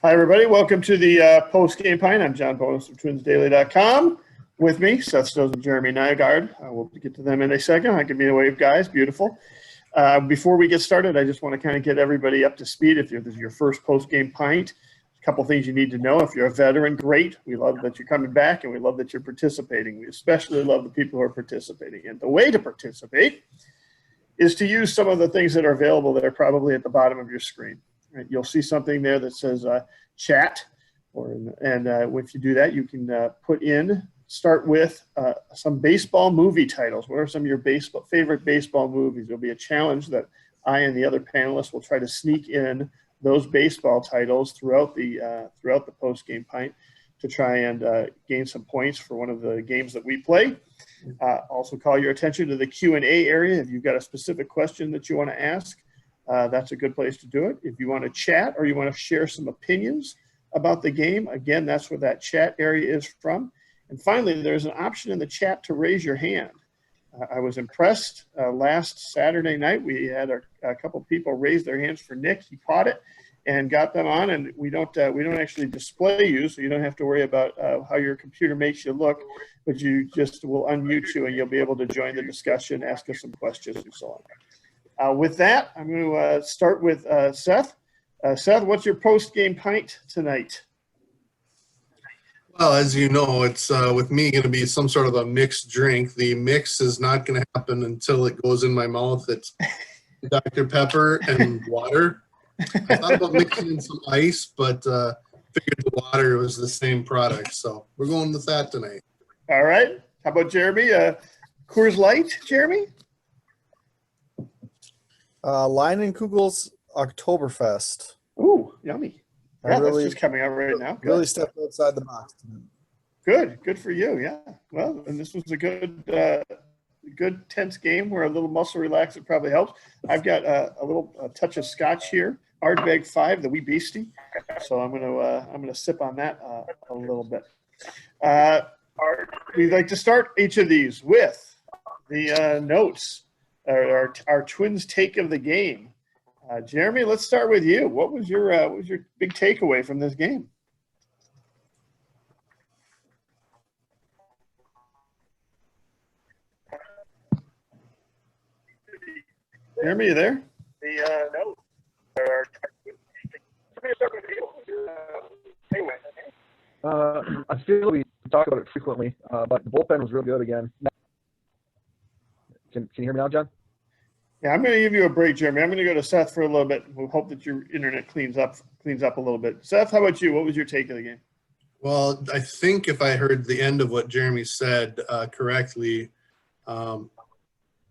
Hi, everybody. Welcome to the Postgame Pint. I'm John Bonus from TwinsDaily.com. With me, Seth Stohs and Jeremy Nygaard. We'll get to them in a second. I give me a wave, guys. Beautiful. Before we get started, I just want to kind of get everybody up to speed. If this is your first Postgame Pint, a couple things you need to know. If you're a veteran, great. We love that you're coming back, and we love that you're participating. We especially love the people who are participating. And the way to participate is to use some of the things that are available that are probably at the bottom of your screen. Right? You'll see something there that says chat, and if you do that, you can start with some baseball movie titles. What are some of your favorite baseball movies? There'll be a challenge that I and the other panelists will try to sneak in those baseball titles throughout the post-game pint to try and gain some points for one of the games that we play. Also call your attention to the Q&A area. If you've got a specific question that you want to ask, that's a good place to do it. If you want to chat or you want to share some opinions about the game, again, that's where that chat area is from. And finally, there's an option in the chat to raise your hand. I was impressed last Saturday night. We had a couple people raise their hands for Nick. He caught it and got them on. And we don't actually display you, so you don't have to worry about how your computer makes you look. But you just will unmute you, and you'll be able to join the discussion, ask us some questions, and so on. With that, I'm going to start with Seth. Seth, what's your post-game pint tonight? Well, as you know, it's with me going to be some sort of a mixed drink. The mix is not going to happen until it goes in my mouth. It's Dr. Pepper and water. I thought about mixing in some ice, but figured the water was the same product. So we're going with that tonight. All right. How about Jeremy? Coors Light, Jeremy? Leinenkugel's Oktoberfest. Ooh, yummy. Yeah, really, that's just coming out right now. Good. Really stepped outside the box. Good for you, yeah. Well, and this was a good tense game where a little muscle relaxer probably helps. I've got a touch of scotch here, Ardbeg 5, the Wee Beastie. So I'm gonna sip on that a little bit. We'd like to start each of these with the notes. Our Twins take of the game. Jeremy, let's start with you. What was your big takeaway from this game? Jeremy, you there? No. I feel we talk about it frequently, but the bullpen was real good again. Can you hear me now, John? Yeah, I'm going to give you a break, Jeremy. I'm going to go to Seth for a little bit. We'll hope that your internet cleans up a little bit. Seth, how about you? What was your take of the game? Well, I think if I heard the end of what Jeremy said correctly,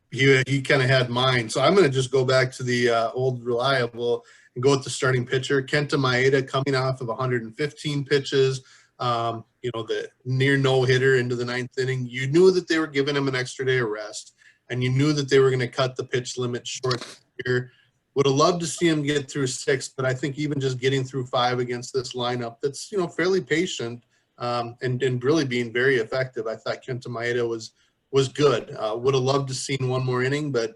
he kind of had mine. So I'm going to just go back to the old reliable and go with the starting pitcher. Kenta Maeda coming off of 115 pitches, the near no-hitter into the ninth inning. You knew that they were giving him an extra day of rest, and you knew that they were going to cut the pitch limit short here. Would have loved to see him get through 6, but I think even just getting through 5 against this lineup that's, fairly patient and really being very effective. I thought Kenta Maeda was good. Would have loved to seen one more inning, but,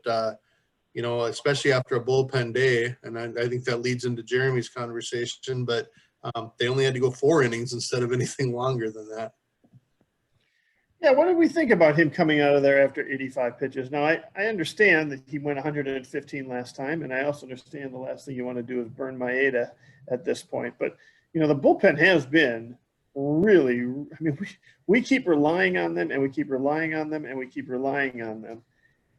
especially after a bullpen day, and I think that leads into Jeremy's conversation, but they only had to go 4 innings instead of anything longer than that. Yeah, what did we think about him coming out of there after 85 pitches? Now, I understand that he went 115 last time, and I also understand the last thing you want to do is burn Maeda at this point. But, the bullpen has been really – we keep relying on them, and we keep relying on them, and we keep relying on them.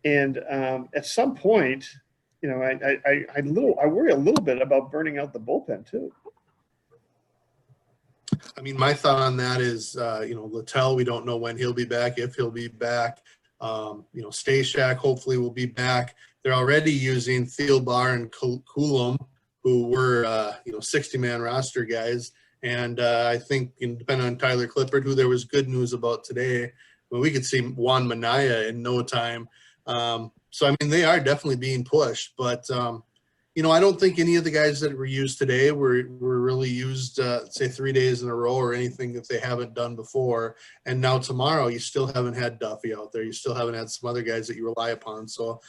And at some point, I worry a little bit about burning out the bullpen too. My thought on that is, Littell, we don't know when he'll be back, if he'll be back. Stashak hopefully will be back. They're already using Thielbar and Coulomb, who were, 60-man roster guys. And I think, depending on Tyler Clippard, who there was good news about today, we could see Juan Minaya in no time. They are definitely being pushed. But I don't think any of the guys that were used today were really used, say, 3 days in a row or anything that they haven't done before. And now tomorrow, you still haven't had Duffy out there. You still haven't had some other guys that you rely upon. So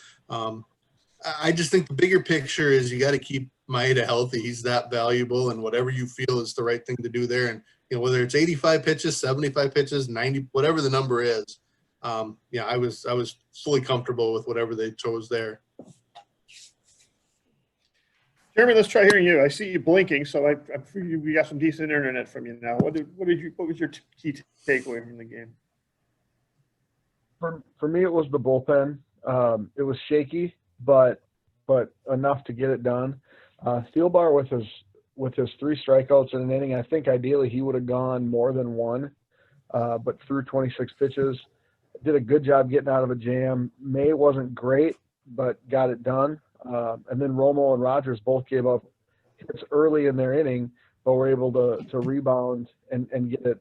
I just think the bigger picture is you got to keep Maeda healthy. He's that valuable, and whatever you feel is the right thing to do there. And whether it's 85 pitches, 75 pitches, 90, whatever the number is, I was fully comfortable with whatever they chose there. Jeremy, let's try hearing you. I see you blinking, so I figured we got some decent internet from you now. What was your key takeaway from the game? For me, it was the bullpen. It was shaky, but enough to get it done. Thielbar with his 3 strikeouts in an inning, I think ideally he would have gone more than one, but threw 26 pitches. Did a good job getting out of a jam. May wasn't great, but got it done. And then Romo and Rogers both gave up hits early in their inning, but were able to rebound and get it,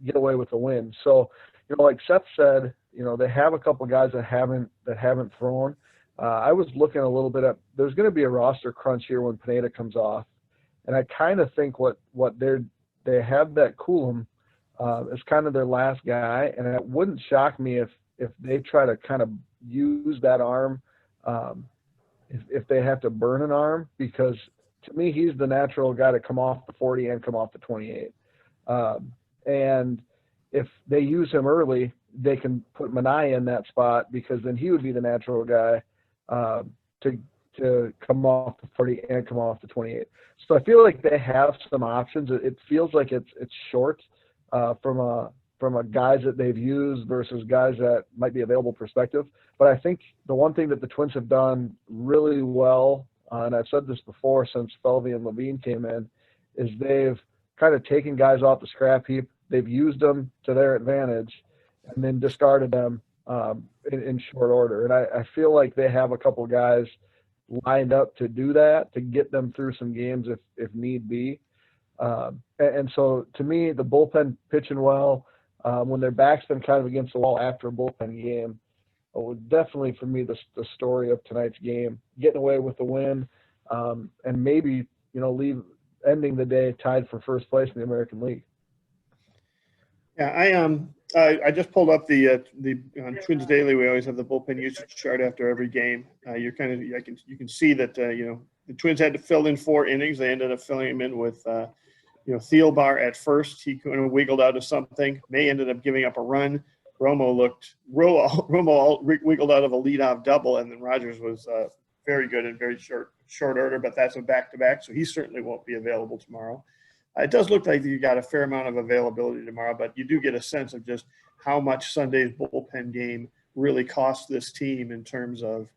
get away with the win. So, like Seth said, they have a couple guys that haven't thrown. I was looking a little bit at, there's going to be a roster crunch here when Pineda comes off. And I kind of think what they have that Coulomb is kind of their last guy. And it wouldn't shock me if they try to kind of use that arm, if they have to burn an arm, because to me, he's the natural guy to come off the 40 and come off the 28. And if they use him early, they can put Manai in that spot, because then he would be the natural guy to come off the 40 and come off the 28. So I feel like they have some options. It feels like it's short from a guys that they've used versus guys that might be available perspective. But I think the one thing that the Twins have done really well, and I've said this before since Felvey and Levine came in, is they've kind of taken guys off the scrap heap. They've used them to their advantage and then discarded them in short order. And I feel like they have a couple guys lined up to do that, to get them through some games if need be. And so to me, the bullpen pitching well, when their back's been kind of against the wall after a bullpen game, was definitely for me the story of tonight's game, getting away with the win, and maybe ending the day tied for first place in the American League. Yeah, I just pulled up the on Twins Daily. We always have the bullpen usage chart after every game. You can see that the Twins had to fill in 4 innings. They ended up filling him in with Thielbar at first. He kind of wiggled out of something. May ended up giving up a run. Romo wiggled out of a leadoff double, and then Rogers was very good in very short order. But that's a back-to-back, so he certainly won't be available tomorrow. It does look like you got a fair amount of availability tomorrow, but you do get a sense of just how much Sunday's bullpen game really cost this team in terms of,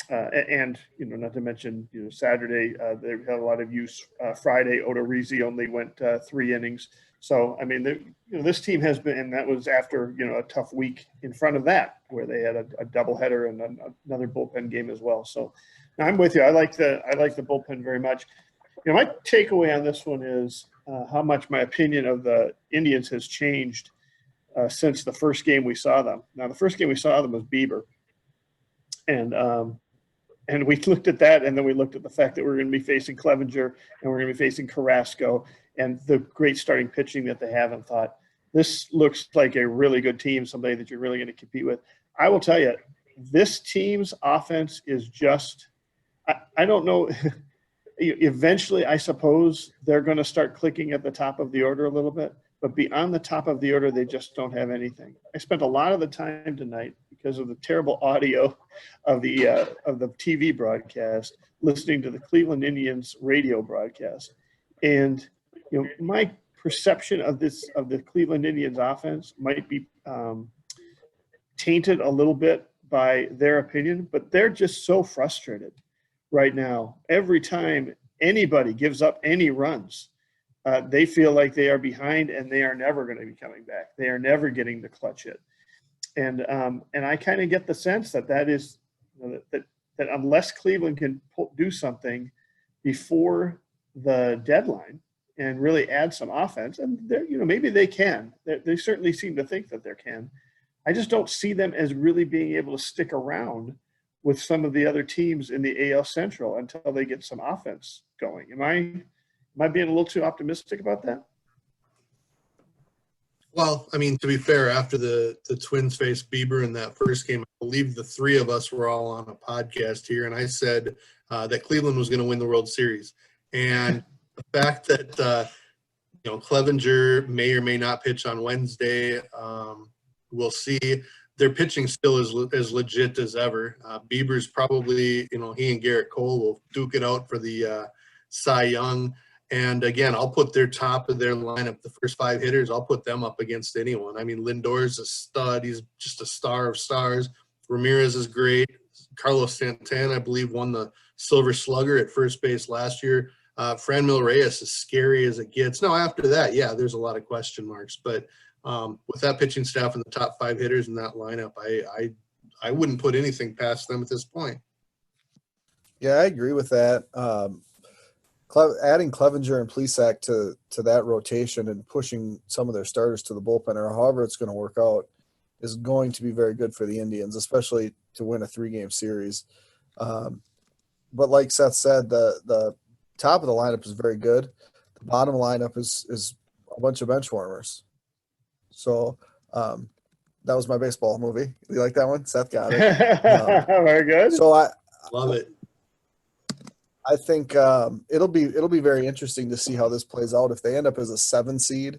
and not to mention Saturday they had a lot of use. Friday, Odorizzi only went 3 innings. So I mean, this team has been, and that was after a tough week in front of that, where they had a doubleheader and another bullpen game as well. So I'm with you. I like the bullpen very much. My takeaway on this one is how much my opinion of the Indians has changed since the first game we saw them. Now, the first game we saw them was Bieber. And we looked at that, and then we looked at the fact that we're going to be facing Clevenger and we're going to be facing Carrasco and the great starting pitching that they have, and thought, this looks like a really good team, somebody that you're really going to compete with. I will tell you, this team's offense is just – I don't know – eventually, I suppose they're going to start clicking at the top of the order a little bit, but beyond the top of the order, they just don't have anything. I spent a lot of the time tonight, because of the terrible audio of the TV broadcast, listening to the Cleveland Indians radio broadcast, and my perception of the Cleveland Indians offense might be tainted a little bit by their opinion, but they're just so frustrated right now. Every time anybody gives up any runs, they feel like they are behind, and they are never going to be coming back. They are never getting the clutch hit. And I kind of get the sense that is that unless Cleveland can do something before the deadline and really add some offense, and maybe they can. They certainly seem to think that they can. I just don't see them as really being able to stick around with some of the other teams in the AL Central until they get some offense going. Am I being a little too optimistic about that? Well, I mean, to be fair, after the Twins faced Bieber in that first game, I believe the three of us were all on a podcast here, and I said that Cleveland was going to win the World Series. And the fact that Clevenger may or may not pitch on Wednesday, we'll see. Their pitching still is as legit as ever. Bieber's probably, he and Garrett Cole will duke it out for the Cy Young. And again, I'll put their top of their lineup, the first 5 hitters, I'll put them up against anyone. I mean, Lindor's a stud. He's just a star of stars. Ramirez is great. Carlos Santana, I believe, won the Silver Slugger at first base last year. Franmil Reyes is scary as it gets. Now, after that, yeah, there's a lot of question marks. But with that pitching staff and the top 5 hitters in that lineup, I wouldn't put anything past them at this point. Yeah, I agree with that. Adding Clevenger and Plesac to that rotation and pushing some of their starters to the bullpen, or however it's going to work out, is going to be very good for the Indians, especially to win a 3-game series. But like Seth said, the top of the lineup is very good. The bottom lineup is a bunch of bench warmers. So that was my baseball movie. You like that one? Seth got it. Very good. So I Love it. I think it'll be very interesting to see how this plays out. If they end up as a 7 seed,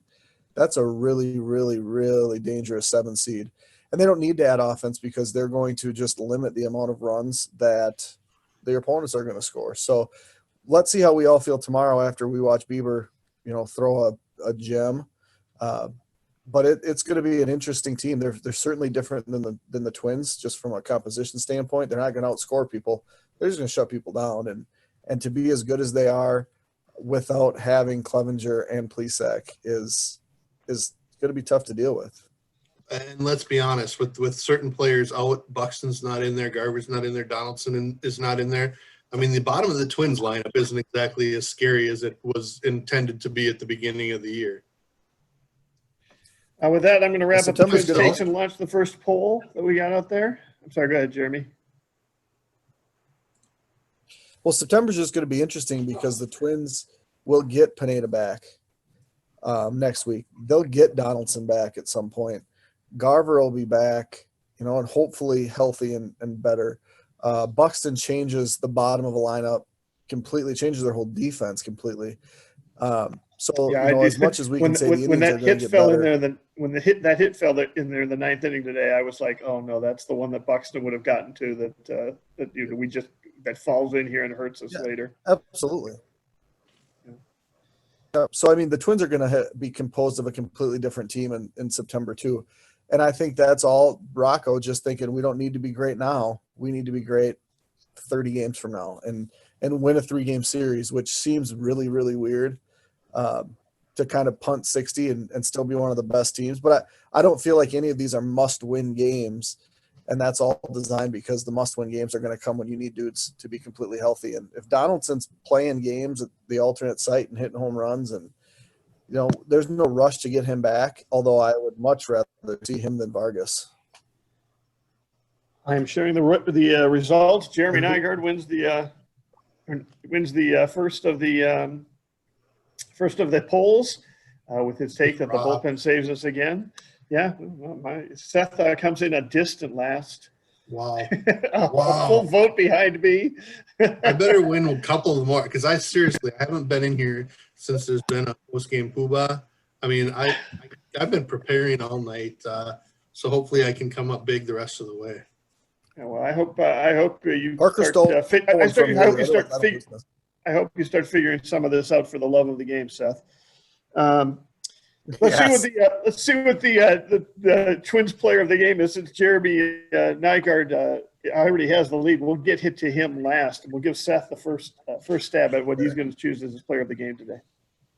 that's a really, really, really dangerous 7 seed. And they don't need to add offense because they're going to just limit the amount of runs that their opponents are going to score. So let's see how we all feel tomorrow after we watch Bieber, throw a gem. But it's going to be an interesting team. They're certainly different than the Twins, just from a composition standpoint. They're not going to outscore people. They're just going to shut people down. And to be as good as they are without having Clevenger and Plesac is going to be tough to deal with. And let's be honest, with certain players out, Buxton's not in there, Garver's not in there, Donaldson is not in there. I mean, the bottom of the Twins lineup isn't exactly as scary as it was intended to be at the beginning of the year. With that, I'm going to wrap up the September's Twins good. takes and launch the first poll that we got out there. I'm sorry, go ahead, Jeremy. Well, September's just going to be interesting because the Twins will get Pineda back next week. They'll get Donaldson back at some point. Garver will be back, and hopefully healthy and better. Buxton changes the bottom of a lineup completely, changes their whole defense completely. As much as we can say the Indians are going to get better. When that hit fell in there in the 9th inning today, I was like, oh no, that's the one that Buxton would have gotten to that falls in here and hurts us later. Absolutely. So, I mean, the Twins are going to be composed of a completely different team in September too. And I think that's all Rocco just thinking we don't need to be great now. We need to be great 30 games from now and win a 3-game series, which seems really, really weird to kind of punt 60 and still be one of the best teams. But I don't feel like any of these are must-win games. And that's all designed because the must-win games are going to come when you need dudes to be completely healthy. And if Donaldson's playing games at the alternate site and hitting home runs, and there's no rush to get him back. Although I would much rather see him than Vargas. I am sharing the results. Jeremy Nygaard wins the first of the polls with his take that the bullpen saves us again. Yeah, Seth comes in a distant last. Wow. A full vote behind me. I better win a couple more because I haven't been in here since there's been a post-game poobah. I mean, I've been preparing all night, so hopefully I can come up big the rest of the way. Yeah, well, I hope you Parker start, I I hope you start figuring some of this out for the love of the game, Seth. Let's see what the Twins player of the game is. Since Jeremy Nygaard already has the lead, we'll get hit to him last, and we'll give Seth the first stab at what he's going to choose as his player of the game today.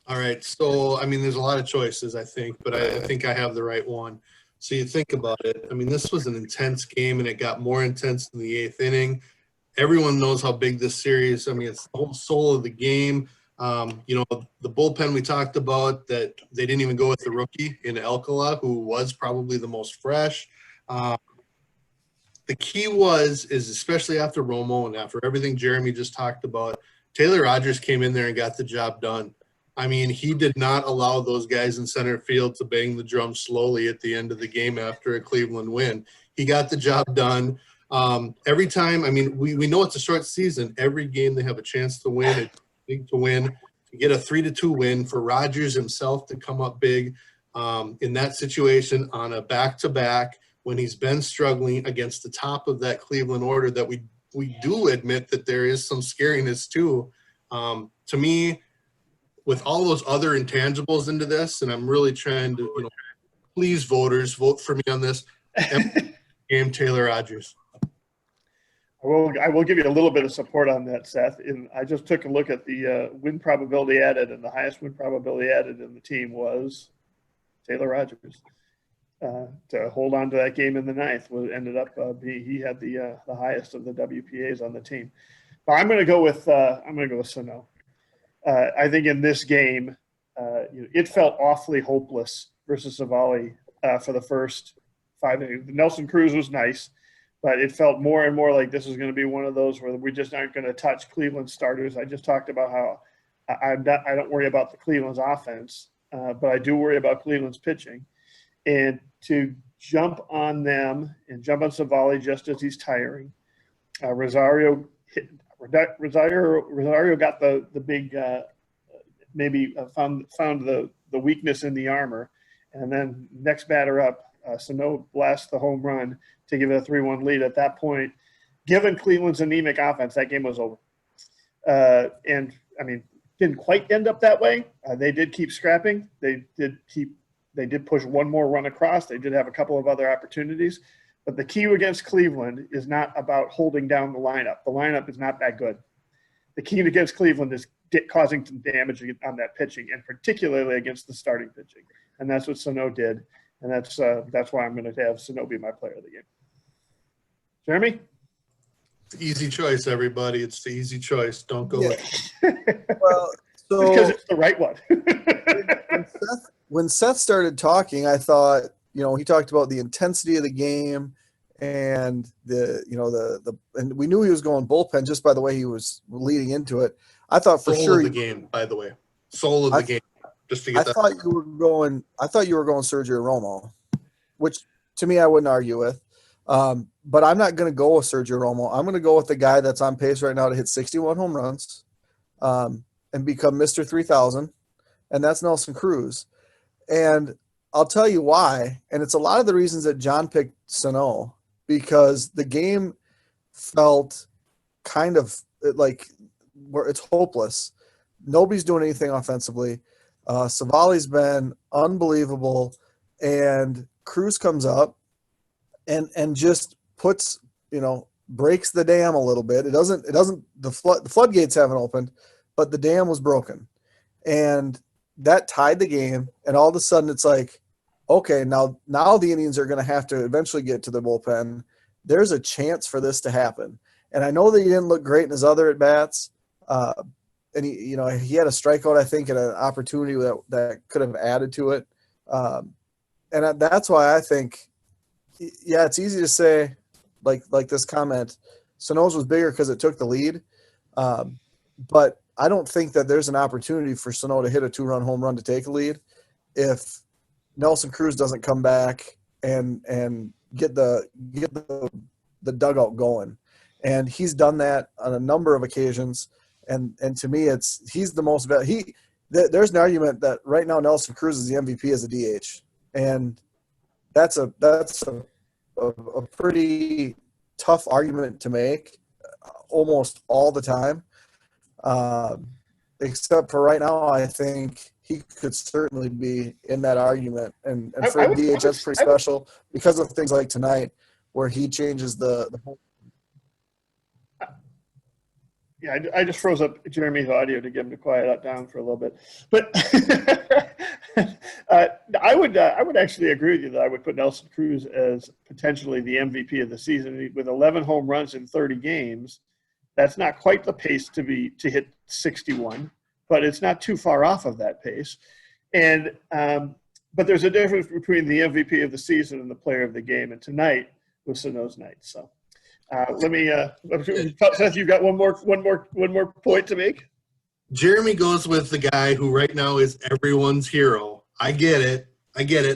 All right. So, I mean, there's a lot of choices, I think, but I think I have the right one. So you think about it. I mean, this was an intense game, and it got more intense in the 8th inning. Everyone knows how big this series. I mean, it's the whole soul of the game. The bullpen we talked about, that they didn't even go with the rookie in Alcala, who was probably the most fresh. The key is especially after Romo and after everything Jeremy just talked about, Taylor Rogers came in there and got the job done. I mean, he did not allow those guys in center field to bang the drum slowly at the end of the game after a Cleveland win. He got the job done. Every time, I mean, we know it's a short season. Every game they have a chance to win, to get a 3-2 win, for Rodgers himself to come up big in that situation on a back-to-back when he's been struggling against the top of that Cleveland order that we do admit that there is some scariness to. To me, with all those other intangibles into this, and I'm really trying to, please voters, vote for me on this. Game Taylor Rodgers. I will give you a little bit of support on that, Seth. I just took a look at the win probability added, and the highest win probability added in the team was Taylor Rodgers. To hold on to that game in the ninth ended up he had the highest of the WPAs on the team. But I'm going to go with Sano. I think in this game, it felt awfully hopeless versus Savali for the first 5 innings. Nelson Cruz was nice, but it felt more and more like this is going to be one of those where we just aren't going to touch Cleveland starters. I just talked about how I don't worry about the Cleveland's offense, but I do worry about Cleveland's pitching. And to jump on them and jump on Savali just as he's tiring, Rosario got the big found the weakness in the armor, and then next batter up, Sano blasts the home run to give it a 3-1 lead. At that point, given Cleveland's anemic offense, that game was over. And I mean, didn't quite end up that way. They did keep scrapping. They did push one more run across. They did have a couple of other opportunities. But the key against Cleveland is not about holding down the lineup. The lineup is not that good. The key against Cleveland is causing some damage on that pitching, and particularly against the starting pitching. And that's what Sano did. And that's why I'm going to have Sano be my player of the game. Jeremy? Easy choice, everybody. It's the easy choice. Don't go with Well, so because it's the right one. when Seth started talking, I thought, he talked about the intensity of the game and and we knew he was going bullpen just by the way he was leading into it. I thought for soul sure of the game, by the way. Soul of the game. Just to get that. I thought you were going Sergio Romo, which to me I wouldn't argue with. But I'm not going to go with Sergio Romo. I'm going to go with the guy that's on pace right now to hit 61 home runs and become Mr. 3000, and that's Nelson Cruz. And I'll tell you why, and it's a lot of the reasons that John picked Sano, because the game felt kind of like where it's hopeless. Nobody's doing anything offensively. Savali's been unbelievable, and Cruz comes up and just puts, breaks the dam a little bit. The floodgates haven't opened, but the dam was broken, and that tied the game. And all of a sudden it's like, okay, now the Indians are going to have to eventually get to the bullpen. There's a chance for this to happen. And I know that he didn't look great in his other at bats. And he had a strikeout, I think, and an opportunity that could have added to it. And that's why I think, yeah, it's easy to say, like this comment, Sano's was bigger because it took the lead. But I don't think that there's an opportunity for Sano to hit a 2-run home run to take a lead if Nelson Cruz doesn't come back and get the dugout going. And he's done that on a number of occasions. And to me, he's the most there's an argument that right now Nelson Cruz is the MVP as a DH, and that's a pretty tough argument to make almost all the time. Except for right now, I think he could certainly be in that argument. And for a DH, that's pretty special because of things like tonight where he changes the whole. Yeah, I just froze up Jeremy's audio to get him to quiet it down for a little bit. But I would actually agree with you that I would put Nelson Cruz as potentially the MVP of the season. With 11 home runs in 30 games, that's not quite the pace to hit 61, but it's not too far off of that pace. And but there's a difference between the MVP of the season and the player of the game. And tonight was Sano's night. So. Let me, Seth, you've got one more point to make. Jeremy goes with the guy who right now is everyone's hero. I get it.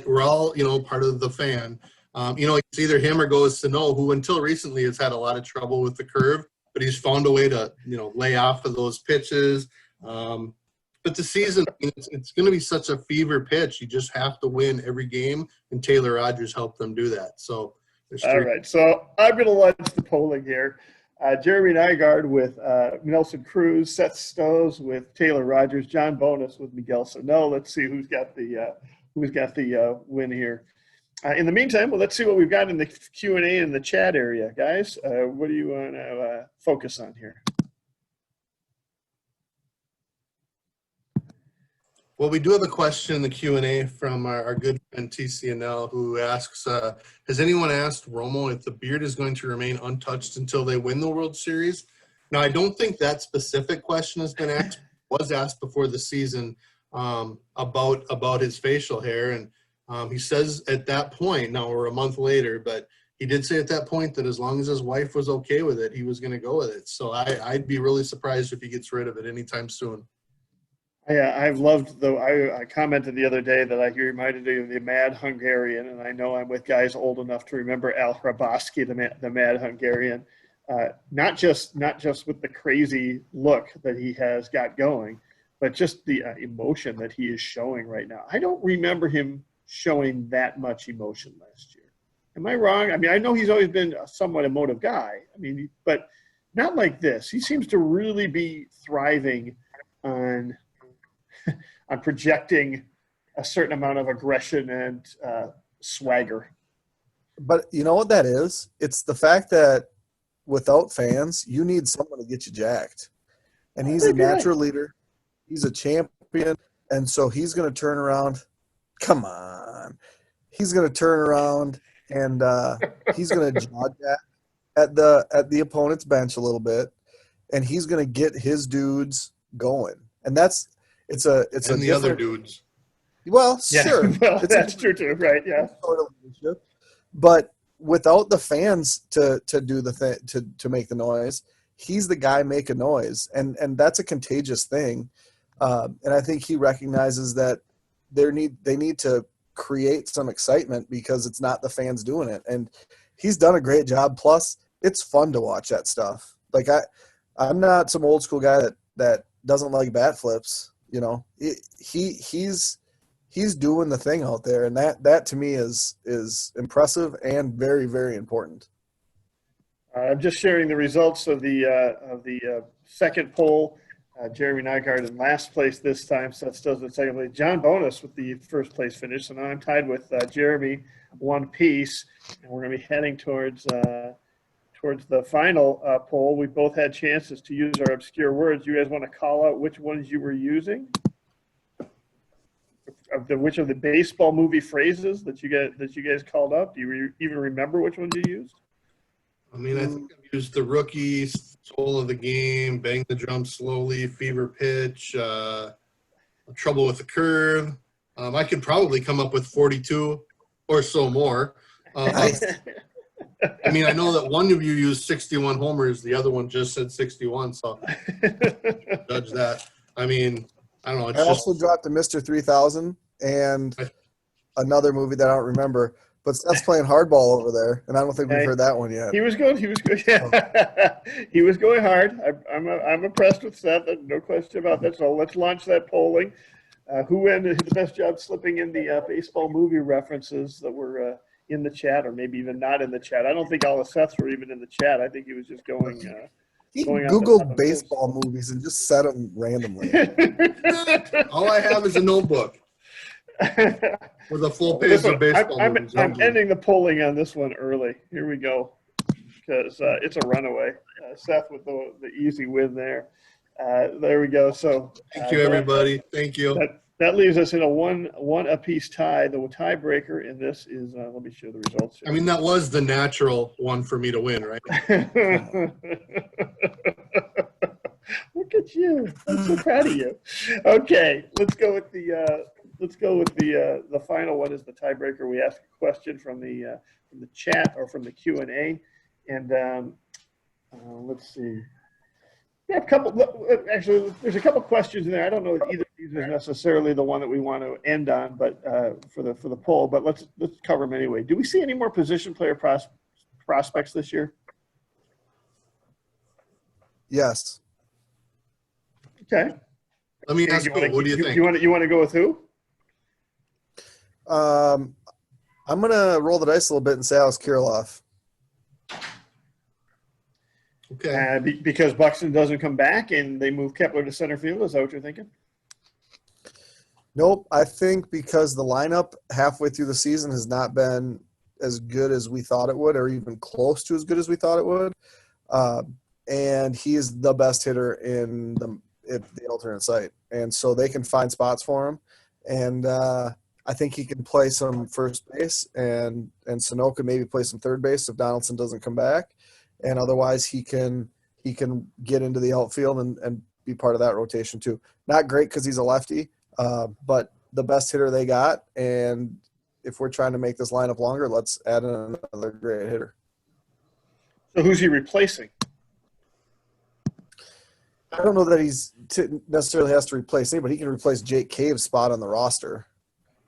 We're all, part of the fan. It's either him or goes Sano, who until recently has had a lot of trouble with the curve, but he's found a way to, lay off of those pitches. But the season, it's going to be such a fever pitch. You just have to win every game, and Taylor Rogers helped them do that. So all right. So I'm going to launch the polling here. Jeremy Nygaard with Nelson Cruz, Seth Stohs with Taylor Rogers, John Bonus with Miguel Sano. Let's see who's got the win here. In the meantime, let's see what we've got in the Q&A in the chat area, guys. What do you want to focus on here? Well, we do have a question in the Q&A from our good friend TCNL, who asks, has anyone asked Romo if the beard is going to remain untouched until they win the World Series? Now, I don't think that specific question has been asked. Was asked before the season about his facial hair. And he says at that point, now we're a month later, but he did say at that point that as long as his wife was okay with it, he was going to go with it. So I'd be really surprised if he gets rid of it anytime soon. I've loved I commented the other day that he reminded me of the Mad Hungarian, and I know I'm with guys old enough to remember Al Hrabosky, the Mad Hungarian. Not just with the crazy look that he has got going, but just the emotion that he is showing right now. I don't remember him showing that much emotion last year. Am I wrong? I mean, I know he's always been a somewhat emotive guy. I mean, but not like this. He seems to really be thriving on projecting a certain amount of aggression and swagger. But you know what that is? It's the fact that without fans, you need someone to get you jacked. And he's a natural leader. He's a champion. And so he's going to turn around. Come on. He's going to turn around and he's going to jog at the opponent's bench a little bit. And he's going to get his dudes going. And it's the other dudes. Well, yeah, sure. Well, that's true too, right? Yeah. Sort of leadership. But without the fans to do the thing to make the noise, he's the guy making noise, and that's a contagious thing. And I think he recognizes that they need to create some excitement because it's not the fans doing it, and he's done a great job. Plus, it's fun to watch that stuff. Like I'm not some old school guy that doesn't like bat flips. You know, he's doing the thing out there, and that to me is impressive and very, very important. I'm just sharing the results of the second poll. Jeremy Nygaard in last place this time. Seth Stohs in second place. John Bonus with the first place finish. So now I'm tied with Jeremy, one piece, and we're going to be heading towards the final poll. We both had chances to use our obscure words. You guys want to call out which ones you were using? Which of the baseball movie phrases that you guys called up? Do you even remember which ones you used? I mean, I think I've used the rookie, soul of the game, bang the drum slowly, fever pitch, trouble with the curve. I could probably come up with 42 or so more. I mean, I know that one of you used 61 homers. The other one just said 61, so judge that. I mean, I don't know. I also dropped the Mr. 3000 and another movie that I don't remember. But Seth's playing hardball over there, and I don't think we've heard that one yet. He was good. Yeah. He was going hard. I'm impressed with Seth. No question about that. So let's launch that polling. Who ended the best job slipping in the baseball movie references that were in the chat, or maybe even not in the chat? I don't think all of Seth's were even in the chat. I think he was just going. He Googled baseball movies and just said them randomly. All I have is a notebook with a full page of baseball movies. I'm ending the polling on this one early. Here we go, because it's a runaway. Seth with the easy win there. There we go. So thank you, everybody. Thank you. That leaves us in a one apiece tie. The tiebreaker in this is let me show the results here. I mean, that was the natural one for me to win, right? Look at you! I'm so proud of you. Okay, let's go with the final one. Is the tiebreaker. We ask a question from the chat or from the Q&A, and let's see. Yeah, actually, there's a couple questions in there. I don't know if either of these is necessarily the one that we want to end on, but for the poll. But let's cover them anyway. Do we see any more position player prospects this year? Yes. Okay. Let me ask you, what do you think? You want to go with who? I'm gonna roll the dice a little bit and say Alex Kirilloff. Okay. Because Buxton doesn't come back and they move Kepler to center field. Is that what you're thinking? Nope. I think because the lineup halfway through the season has not been as good as we thought it would, or even close to as good as we thought it would. And he is the best hitter in the alternate site. And so they can find spots for him. And I think he can play some first base, and Sano can maybe play some third base if Donaldson doesn't come back. And otherwise he can get into the outfield and be part of that rotation too. Not great because he's a lefty, but the best hitter they got. And if we're trying to make this lineup longer, let's add in another great hitter. So who's he replacing? I don't know that he's necessarily has to replace anybody. He can replace Jake Cave's spot on the roster.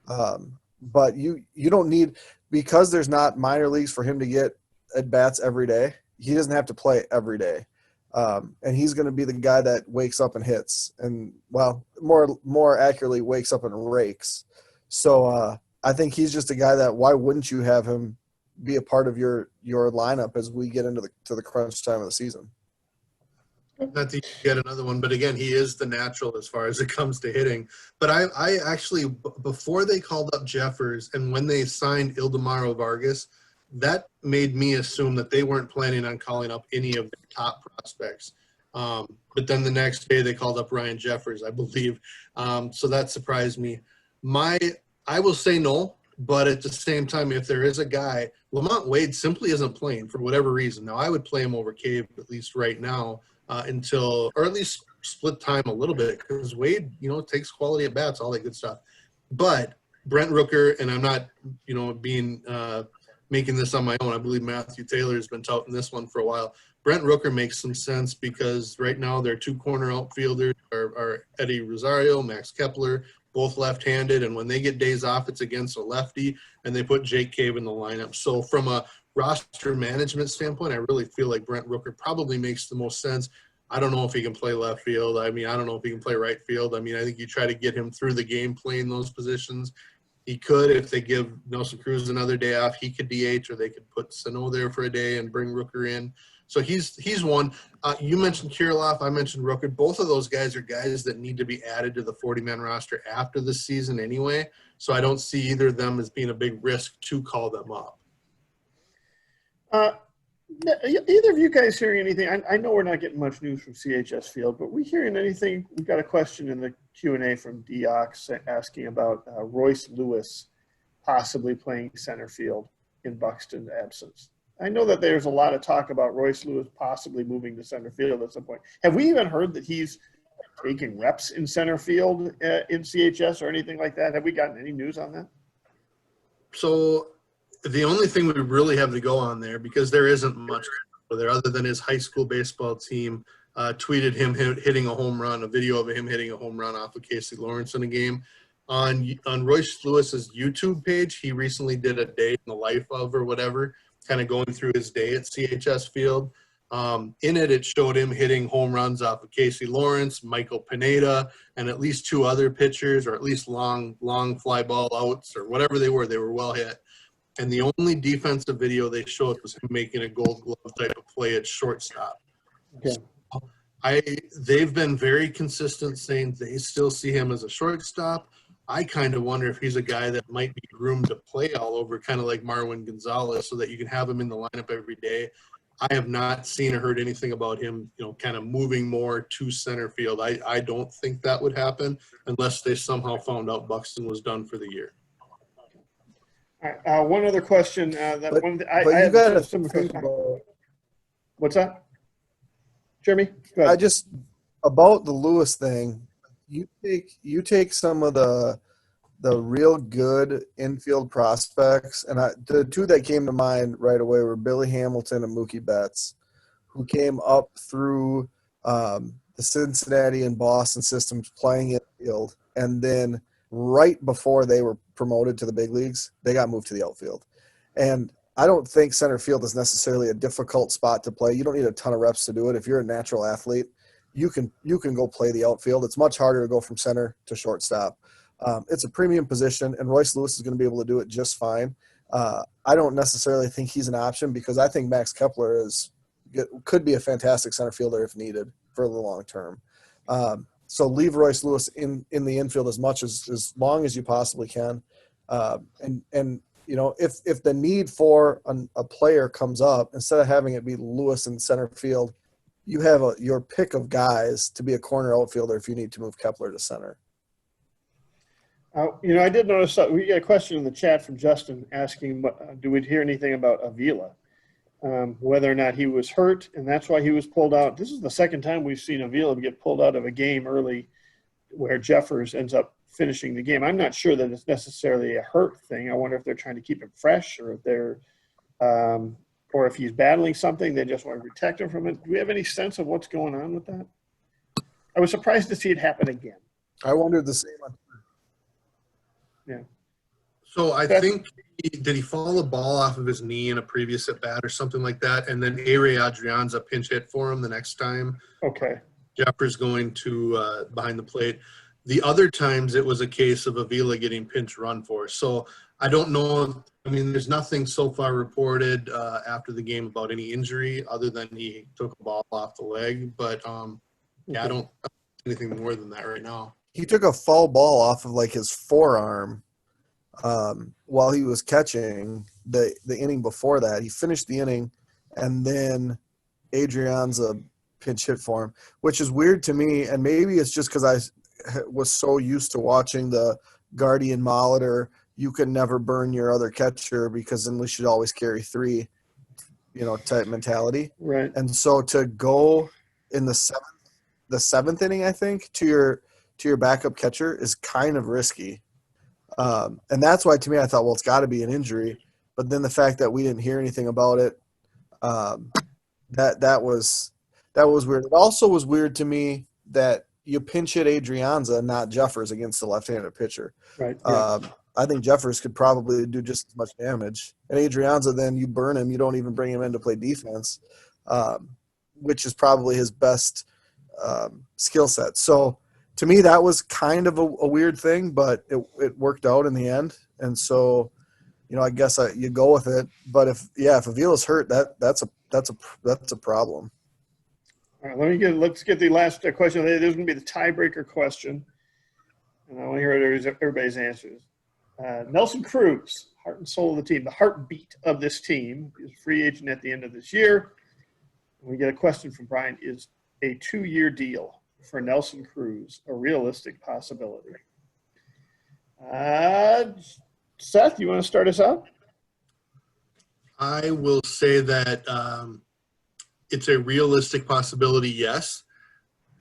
But you don't need, because there's not minor leagues for him to get at bats every day. He doesn't have to play every day. And he's going to be the guy that wakes up and hits, and more accurately wakes up and rakes. So I think he's just a guy that, why wouldn't you have him be a part of your lineup as we get into the crunch time of the season? Not to get another one, but again, he is the natural as far as it comes to hitting. But I actually, before they called up Jeffers and when they signed Ildemaro Vargas, that made me assume that they weren't planning on calling up any of their top prospects. But then the next day they called up Ryan Jeffers, I believe. So that surprised me. I will say no, but at the same time, if there is a guy, Lamont Wade simply isn't playing for whatever reason. Now, I would play him over Cave, at least right now, until, or at least split time a little bit, because Wade, takes quality at bats, all that good stuff. But Brent Rooker, and I'm not, making this on my own. I believe Matthew Taylor has been touting this one for a while. Brent Rooker makes some sense because right now their two corner outfielders are Eddie Rosario, Max Kepler, both left-handed, and when they get days off, it's against a lefty, and they put Jake Cave in the lineup. So from a roster management standpoint, I really feel like Brent Rooker probably makes the most sense. I don't know if he can play left field. I don't know if he can play right field. I think you try to get him through the game playing those positions. He could, if they give Nelson Cruz another day off, he could DH, or they could put Sano there for a day and bring Rooker in. So he's one. You mentioned Kirilloff. I mentioned Rooker. Both of those guys are guys that need to be added to the 40-man roster after the season anyway. So I don't see either of them as being a big risk to call them up. Either of you guys hearing anything? I know we're not getting much news from CHS Field, but we hearing anything? We've got a question in the Q&A from Deox asking about Royce Lewis possibly playing center field in Buxton's absence. I know that there's a lot of talk about Royce Lewis possibly moving to center field at some point. Have we even heard that he's taking reps in center field in CHS or anything like that? Have we gotten any news on that? So the only thing we really have to go on there, because there isn't much there other than his high school baseball team tweeted him hitting a home run, a video of him hitting a home run off of Casey Lawrence in a game. On Royce Lewis's YouTube page, he recently did a day in the life of or whatever, kind of going through his day at CHS Field. In it showed him hitting home runs off of Casey Lawrence, Michael Pineda, and at least two other pitchers, or at least long fly ball outs or whatever they were well hit. And the only defensive video they showed was him making a Gold Glove type of play at shortstop. Okay. So they've been very consistent saying they still see him as a shortstop. I kind of wonder if he's a guy that might be groomed to play all over, kind of like Marwin Gonzalez, so that you can have him in the lineup every day. I have not seen or heard anything about him, kind of moving more to center field. I don't think that would happen unless they somehow found out Buxton was done for the year. All right, one other question. What's that? Jeremy? Go ahead. About the Lewis thing, you take some of the real good infield prospects, and the two that came to mind right away were Billy Hamilton and Mookie Betts, who came up through the Cincinnati and Boston systems playing in the field, and then right before they were promoted to the big leagues, they got moved to the outfield. And I don't think center field is necessarily a difficult spot to play. You don't need a ton of reps to do it. If you're a natural athlete, you can go play the outfield. It's much harder to go from center to shortstop. It's a premium position, and Royce Lewis is going to be able to do it just fine. I don't necessarily think he's an option because I think Max Kepler could be a fantastic center fielder if needed for the long term. So leave Royce Lewis in the infield as long as you possibly can. And you know, if the need for a player comes up, instead of having it be Lewis in center field, you have your pick of guys to be a corner outfielder if you need to move Kepler to center. You know, I did notice that we got a question in the chat from Justin asking, do we hear anything about Avila? Whether or not he was hurt, and that's why he was pulled out. This is the second time we've seen Avila get pulled out of a game early where Jeffers ends up finishing the game. I'm not sure that it's necessarily a hurt thing. I wonder if they're trying to keep him fresh, or if they're or if he's battling something, they just want to protect him from it. Do we have any sense of what's going on with that? I was surprised to see it happen again. I wondered the same. Yeah. So I think did he follow the ball off of his knee in a previous at bat or something like that, and then A-Ray Adrianza pinch hit for him the next time. Okay. Jeffers going to behind the plate. The other times it was a case of Avila getting pinch run for. So I don't know. I mean, there's nothing so far reported after the game about any injury other than he took a ball off the leg. But yeah, I don't anything more than that right now. He took a foul ball off of like his forearm while he was catching the inning before that. He finished the inning, and then Adrianza pinch hit for him, which is weird to me. And maybe it's just because I was so used to watching the Guardian Molitor, you can never burn your other catcher because then we should always carry three, type mentality. Right. And so to go in the seventh inning, I think, to your backup catcher is kind of risky. And that's why, to me, I thought, well, it's got to be an injury. But then the fact that we didn't hear anything about it, that was weird. It also was weird to me that you pinch hit Adrianza, not Jeffers, against the left-handed pitcher. Right. Yeah. I think Jeffers could probably do just as much damage. And Adrianza, then you burn him. You don't even bring him in to play defense, which is probably his best skill set. So to me, that was kind of a weird thing, but it worked out in the end. And so, I guess you go with it. But if Avila's hurt, that's a problem. All right, let's get the last question. There's going to be the tiebreaker question, and I want to hear everybody's answers. Nelson Cruz, heart and soul of the team, the heartbeat of this team, is a free agent at the end of this year. And we get a question from Brian: is a 2-year deal for Nelson Cruz a realistic possibility? Seth, you want to start us out? I will say that it's a realistic possibility, yes.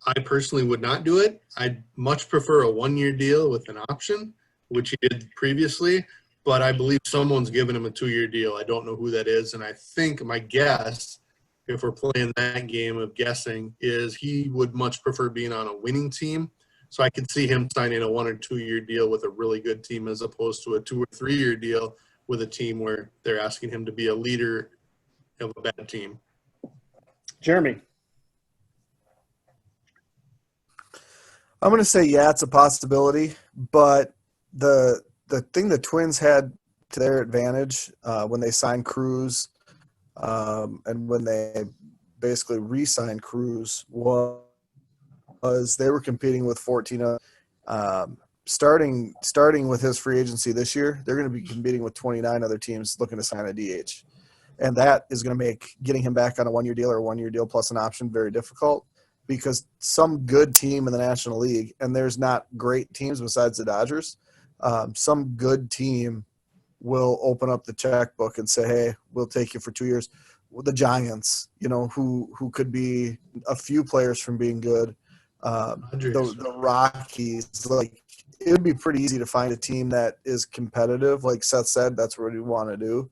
I personally would not do it. I'd much prefer a 1-year deal with an option, which he did previously, but I believe someone's given him a 2-year deal. I don't know who that is, and I think my guess, if we're playing that game of guessing, is he would much prefer being on a winning team. So I could see him signing a 1 or 2-year deal with a really good team as opposed to a 2 or 3-year deal with a team where they're asking him to be a leader of a bad team. Jeremy. I'm going to say, yeah, it's a possibility, but the thing the Twins had to their advantage when they signed Cruz and when they basically re-signed Cruz was they were competing with 14 starting with his free agency this year. They're going to be competing with 29 other teams looking to sign a DH. And that is going to make getting him back on a 1-year deal or a 1-year deal plus an option very difficult because some good team in the National League, and there's not great teams besides the Dodgers, some good team will open up the checkbook and say, hey, we'll take you for 2 years. The Giants, who could be a few players from being good. The Rockies, it would be pretty easy to find a team that is competitive. Like Seth said, that's what we want to do.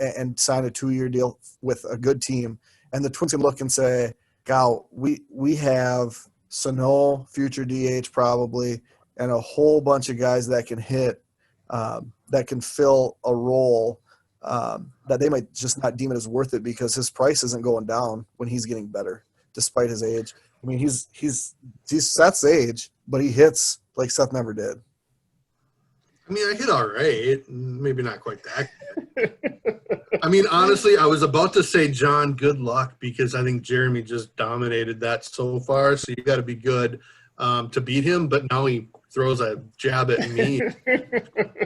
And sign a 2-year deal with a good team. And the Twins can look and say, out, we have Sano, future DH probably, and a whole bunch of guys that can hit, that can fill a role that they might just not deem it as worth it because his price isn't going down when he's getting better, despite his age. I mean, he's Seth's age, but he hits like Seth never did. I mean, I hit all right. Maybe not quite that good. I mean, honestly, I was about to say, John, good luck, because I think Jeremy just dominated that so far. So you got to be good to beat him. But now he throws a jab at me.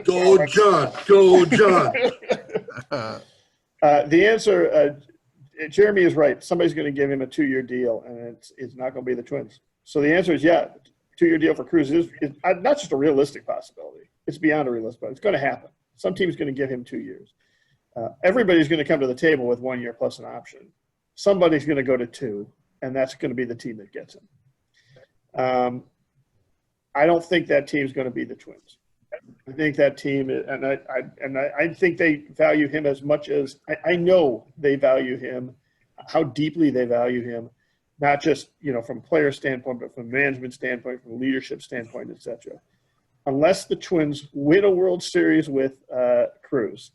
Go, John. Go, John. The answer, Jeremy is right. Somebody's going to give him a 2-year deal, and it's not going to be the Twins. So the answer is, yeah, 2-year deal for Cruz is not just a realistic possibility. It's beyond a realistic possibility. It's going to happen. Some team's going to give him 2 years. Everybody's going to come to the table with 1 year plus an option. Somebody's going to go to 2, and that's going to be the team that gets him. I don't think that team's going to be the Twins. I think that team, and I think they value him as much as I know they value him, how deeply they value him, not just from a player standpoint, but from a management standpoint, from a leadership standpoint, etc. Unless the Twins win a World Series with Cruz,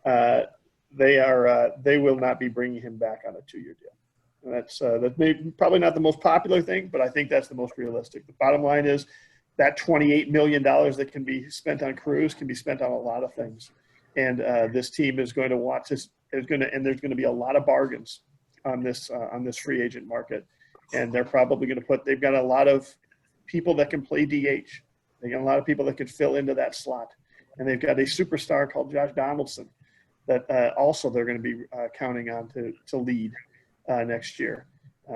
they will not be bringing him back on a 2-year deal. And that's probably not the most popular thing, but I think that's the most realistic. The bottom line is that $28 million that can be spent on Cruz can be spent on a lot of things. And this team is going to watch this. And there's going to be a lot of bargains on this free agent market. And they're probably going to they've got a lot of people that can play DH. They got a lot of people that can fill into that slot. And they've got a superstar called Josh Donaldson that also they're going to be counting on to lead next year.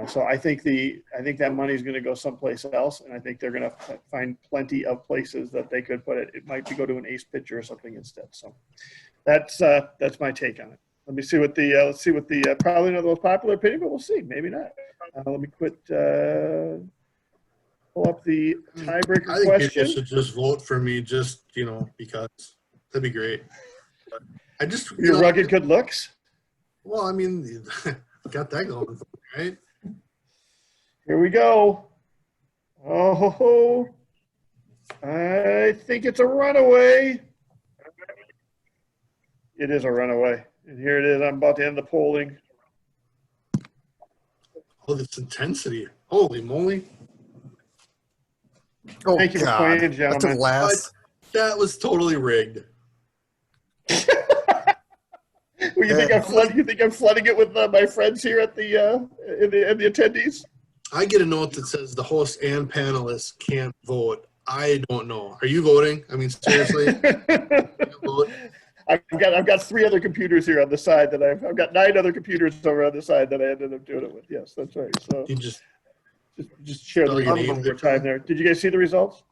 So I think that money is going to go someplace else, and I think they're going to find plenty of places that they could put it. It might be go to an ace pitcher or something instead. So that's my take on it. Let me see what the probably not the most popular opinion, but we'll see. Maybe not. Let me pull up the tiebreaker I think question. people should just vote for me, just because that'd be great. I just Your rugged good looks. Well, I mean, got that going, right? Here we go. Oh, I think it's a runaway. It is a runaway. And here it is. I'm about to end the polling. Oh, this intensity. Holy moly. Oh, Thank you for God. playing, That gentlemen. took last. That was totally rigged. Well, you think I'm flooding it with my friends here at the in the attendees? I get a note that says the host and panelists can't vote. I don't know. Are you voting? I mean, seriously? Vote? I've got 3 other computers here on the side that I've got 9 other computers over on the side that I ended up doing it with. Yes, that's right. So You just share the spell your results name one more there. time there. Did you guys see the results?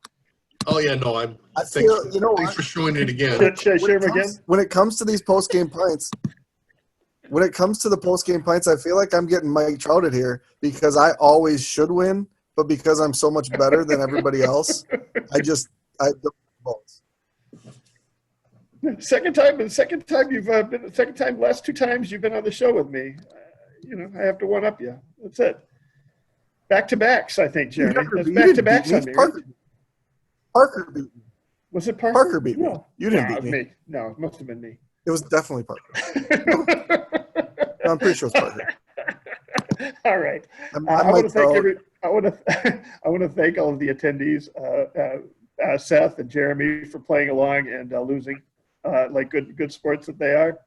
Oh yeah, no. I Thanks, feel, thanks for showing it again. Should I share them again? When it comes to these post-game pints, when it comes to the post-game pints, I feel like I'm getting Mike Trouted here because I always should win, but because I'm so much better than everybody else, I don't vote. Second time, last 2 times you've been on the show with me. I have to one up you. That's it. Back to backs, I think, Jeremy. That's back to backs on me. Right? Parker beat me. Was it Parker? Parker beat me. No. You didn't No, beat it was me. No, it must have been me. It was definitely Parker. I'm pretty sure it's Parker. All right. I want to thank Trout. I want to thank all of the attendees, Seth and Jeremy, for playing along and losing like good sports that they are.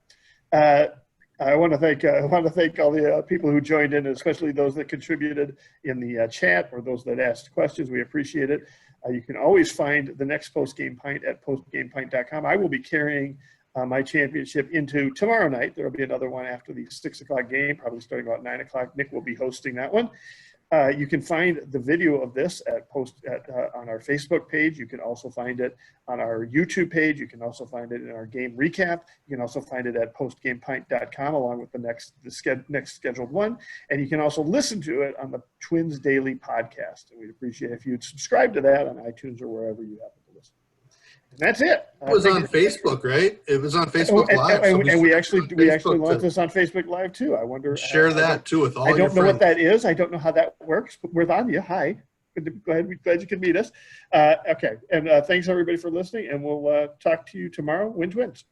I want to thank all the people who joined in, especially those that contributed in the chat or those that asked questions. We appreciate it. You can always find the next Postgame Pint at postgamepint.com. I will be carrying my championship into tomorrow night. There will be another one after the 6 o'clock game, probably starting about 9 o'clock. Nick will be hosting that one. You can find the video of this on our Facebook page. You can also find it on our YouTube page. You can also find it in our game recap. You can also find it at postgamepint.com along with the next scheduled one. And you can also listen to it on the Twins Daily podcast. And we'd appreciate if you'd subscribe to that on iTunes or wherever you happen to listen. That's it. It was on Facebook, right? It was on Facebook Live. So And we actually Facebook launched to this on Facebook Live too. I wonder. share that too with all I your don't know what friends. that is. I don't know how that works, but we're on you. Hi. Glad you can meet us. Okay. And thanks everybody for listening, and we'll talk to you tomorrow. Win Twins.